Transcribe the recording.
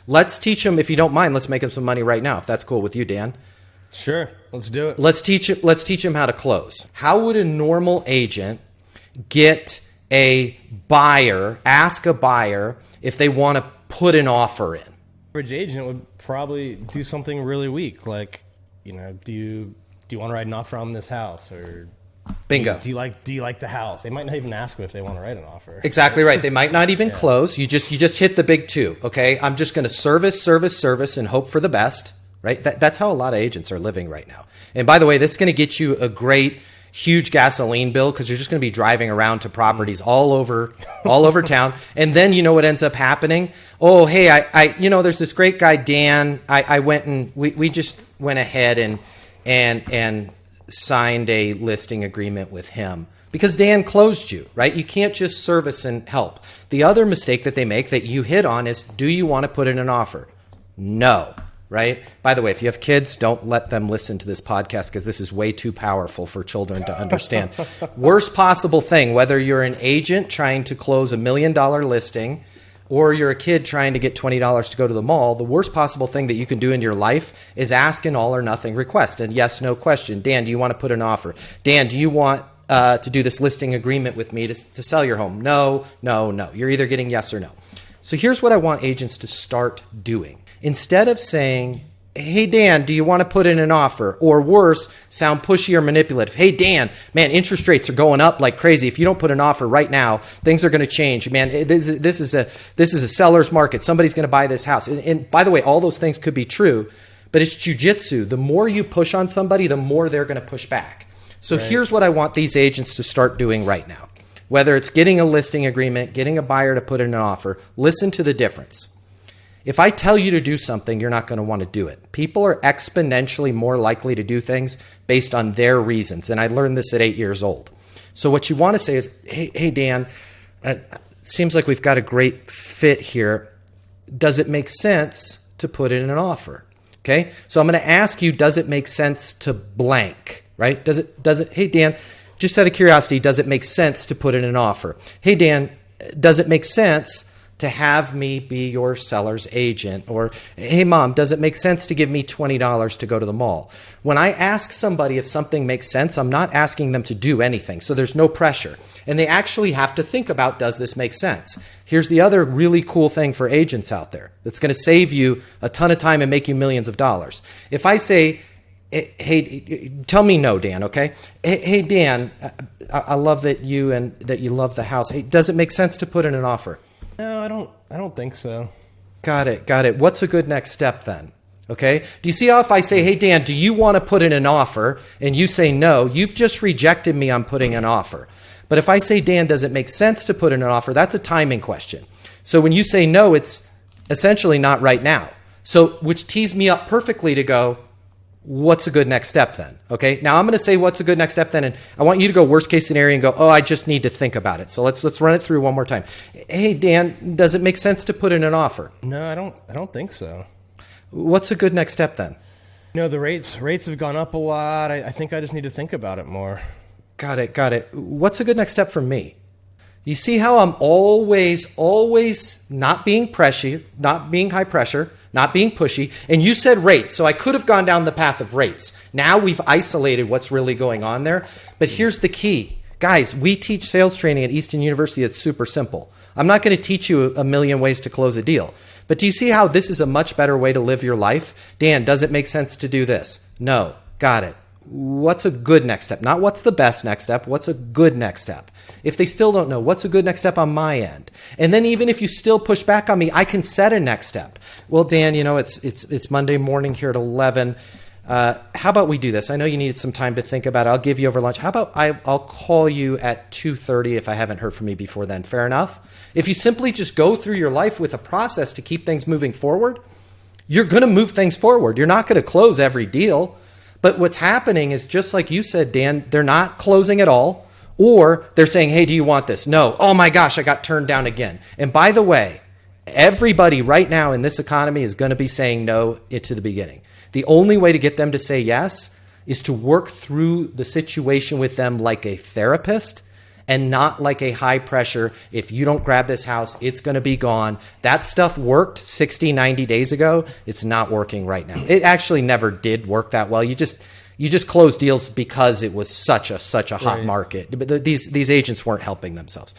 Let's teach them, if you don't mind, let's make them some money right now, if that's cool with you, Dan. Sure, let's do it. Let's teach them how to close. How would a normal agent get ask a buyer if they want to put an offer in? Average agent would probably do something really weak, like, do you want to write an offer on this house, or bingo. Do you like the house? They might not even ask them if they want to write an offer. Exactly right. They might not even close. You just hit the big two. Okay, I'm just going to service, and hope for the best. Right? That's how a lot of agents are living right now. And by the way, this is going to get you a great, huge gasoline bill because you're just going to be driving around to properties all over town. And then you know what ends up happening? Oh, hey, I there's this great guy, Dan. I went and we just went ahead and signed a listing agreement with him because Dan closed you, right? You can't just service and help. The other mistake that they make that you hit on is, do you want to put in an offer? No. Right? By the way, if you have kids, don't let them listen to this podcast because this is way too powerful for children to understand. Worst possible thing, whether you're an agent trying to close $1 million listing or you're a kid trying to get $20 to go to the mall, the worst possible thing that you can do in your life is ask an all or nothing request. And yes, no question. Dan, do you want to put an offer? Dan, do you want to do this listing agreement with me to sell your home? No. You're either getting yes or no. So here's what I want agents to start doing. Instead of saying, hey, Dan, do you want to put in an offer? Or worse, sound pushy or manipulative. Hey, Dan, man, interest rates are going up like crazy. If you don't put an offer right now, things are going to change. Man, this is a seller's market. Somebody's going to buy this house. And by the way, all those things could be true, but it's jujitsu. The more you push on somebody, the more they're going to push back. So Here's what I want these agents to start doing right now. Whether it's getting a listing agreement, getting a buyer to put in an offer, listen to the difference. If I tell you to do something, you're not going to want to do it. People are exponentially more likely to do things based on their reasons. And I learned this at 8 years old. So what you want to say is, hey Dan, seems like we've got a great fit here. Does it make sense to put in an offer? Okay. So I'm going to ask you, does it make sense to blank, right? Does it, hey Dan, just out of curiosity, does it make sense to put in an offer? Hey Dan, does it make sense to have me be your seller's agent? Or, hey mom, does it make sense to give me $20 to go to the mall? When I ask somebody if something makes sense, I'm not asking them to do anything. So there's no pressure. And they actually have to think about, does this make sense? Here's the other really cool thing for agents out there that's going to save you a ton of time and make you millions of dollars. If I say, hey, tell me no, Dan, okay? Hey Dan, I love that you love the house. Hey, does it make sense to put in an offer? No, I don't think so. Got it. What's a good next step then? Okay. Do you see how if I say, hey, Dan, do you want to put in an offer? And you say no, you've just rejected me on putting an offer. But if I say, Dan, does it make sense to put in an offer? That's a timing question. So when you say no, it's essentially not right now. So which tees me up perfectly to go, what's a good next step then? Okay. Now I'm going to say what's a good next step then. And I want you to go worst case scenario and go, oh, I just need to think about it. So let's run it through one more time. Hey, Dan, does it make sense to put in an offer? No, I don't think so. What's a good next step then? The rates have gone up a lot. I think I just need to think about it more. Got it. What's a good next step for me? You see how I'm always not being pressure, not being high pressure, not being pushy. And you said rates, so I could have gone down the path of rates. Now we've isolated what's really going on there. But here's the key. Guys, we teach sales training at Easton University. It's super simple. I'm not going to teach you a million ways to close a deal. But do you see how this is a much better way to live your life? Dan, does it make sense to do this? No. Got it. What's a good next step? Not what's the best next step. What's a good next step? If they still don't know, what's a good next step on my end? And then even if you still push back on me, I can set a next step. Well, Dan, it's Monday morning here at 11. How about we do this? I know you needed some time to think about it. I'll give you over lunch. How about I'll call you at 2:30 if I haven't heard from you before then. Fair enough? If you simply just go through your life with a process to keep things moving forward, you're going to move things forward. You're not going to close every deal. But what's happening is just like you said, Dan, they're not closing at all, or they're saying, hey, do you want this? No. Oh my gosh, I got turned down again. And by the way, everybody right now in this economy is going to be saying no to the beginning. The only way to get them to say yes is to work through the situation with them like a therapist and not like a high pressure, if you don't grab this house, it's going to be gone. That stuff worked 60, 90 days ago. It's not working right now. It actually never did work that well. You just closed deals because it was such a hot market. But these agents weren't helping themselves.